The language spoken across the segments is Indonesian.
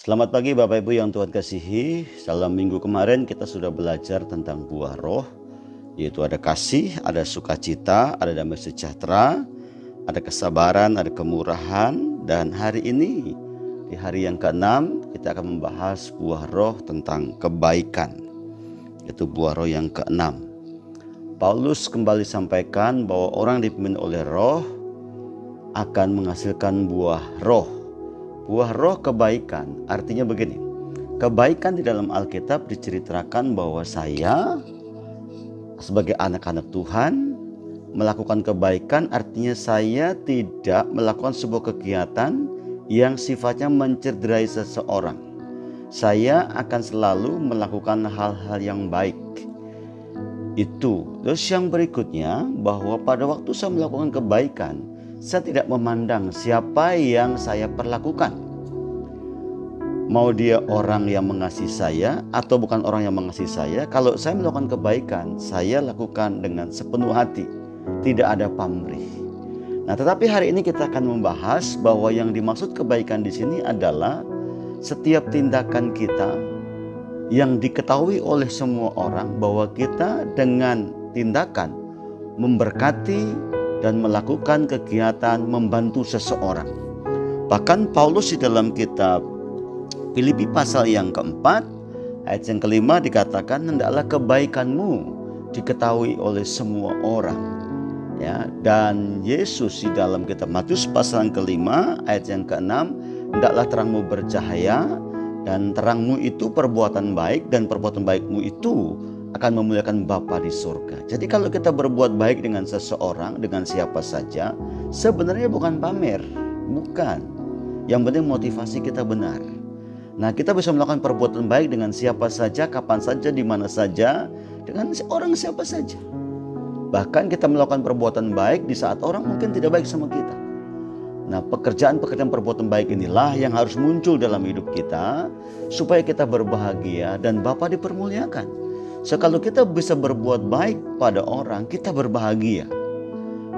Selamat pagi Bapak Ibu yang Tuhan kasihi. Dalam minggu kemarin kita sudah belajar tentang buah roh, yaitu ada kasih, ada sukacita, ada damai sejahtera, ada kesabaran, ada kemurahan. Dan hari ini, di hari yang ke-6, kita akan membahas buah roh tentang kebaikan, yaitu buah roh yang ke-6. Paulus kembali sampaikan bahwa orang dipimpin oleh roh akan menghasilkan buah roh. Buah roh kebaikan artinya begini. Kebaikan di dalam Alkitab diceritakan bahwa saya sebagai anak-anak Tuhan melakukan kebaikan, artinya saya tidak melakukan sebuah kegiatan yang sifatnya mencederai seseorang. Saya akan selalu melakukan hal-hal yang baik. Itu. Terus yang berikutnya, bahwa pada waktu saya melakukan kebaikan, saya tidak memandang siapa yang saya perlakukan. Mau dia orang yang mengasihi saya atau bukan orang yang mengasihi saya, kalau saya melakukan kebaikan, saya lakukan dengan sepenuh hati. Tidak ada pamrih. Nah, tetapi hari ini kita akan membahas bahwa yang dimaksud kebaikan di sini adalah setiap tindakan kita yang diketahui oleh semua orang bahwa kita dengan tindakan memberkati dan melakukan kegiatan membantu seseorang. Bahkan Paulus di dalam kitab Filipi pasal yang ke-4 ayat yang ke-5 dikatakan, hendaklah kebaikanmu diketahui oleh semua orang. Ya, dan Yesus di dalam kitab Matius pasal yang ke-5 ayat yang ke-6, hendaklah terangmu bercahaya dan terangmu itu perbuatan baik, dan perbuatan baikmu itu akan memuliakan Bapa di surga. Jadi kalau kita berbuat baik dengan seseorang, dengan siapa saja, sebenarnya bukan pamer, bukan. Yang penting motivasi kita benar. Nah, kita bisa melakukan perbuatan baik dengan siapa saja, kapan saja, di mana saja, dengan orang siapa saja. Bahkan kita melakukan perbuatan baik di saat orang mungkin tidak baik sama kita. Nah, pekerjaan-pekerjaan perbuatan baik inilah yang harus muncul dalam hidup kita supaya kita berbahagia dan Bapa dipermuliakan. So, kalau kita bisa berbuat baik pada orang, kita berbahagia.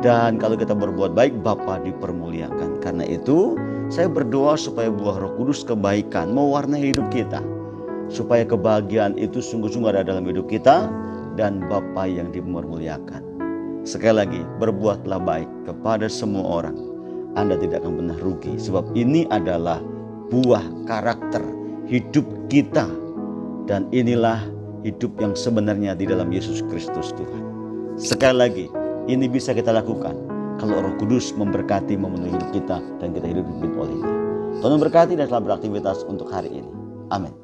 Dan kalau kita berbuat baik, Bapa dipermuliakan. Karena itu, saya berdoa supaya buah Roh Kudus kebaikan mewarnai hidup kita. Supaya kebahagiaan itu sungguh-sungguh ada dalam hidup kita dan Bapa yang dipermuliakan. Sekali lagi, berbuatlah baik kepada semua orang. Anda tidak akan pernah rugi. Sebab ini adalah buah karakter hidup kita. Dan inilah hidup yang sebenarnya di dalam Yesus Kristus Tuhan. Sekali lagi, ini bisa kita lakukan kalau Roh Kudus memberkati, memenuhi hidup kita, dan kita hidup dipimpin oleh-Nya. Tuhan memberkati dan selamat beraktivitas untuk hari ini. Amin.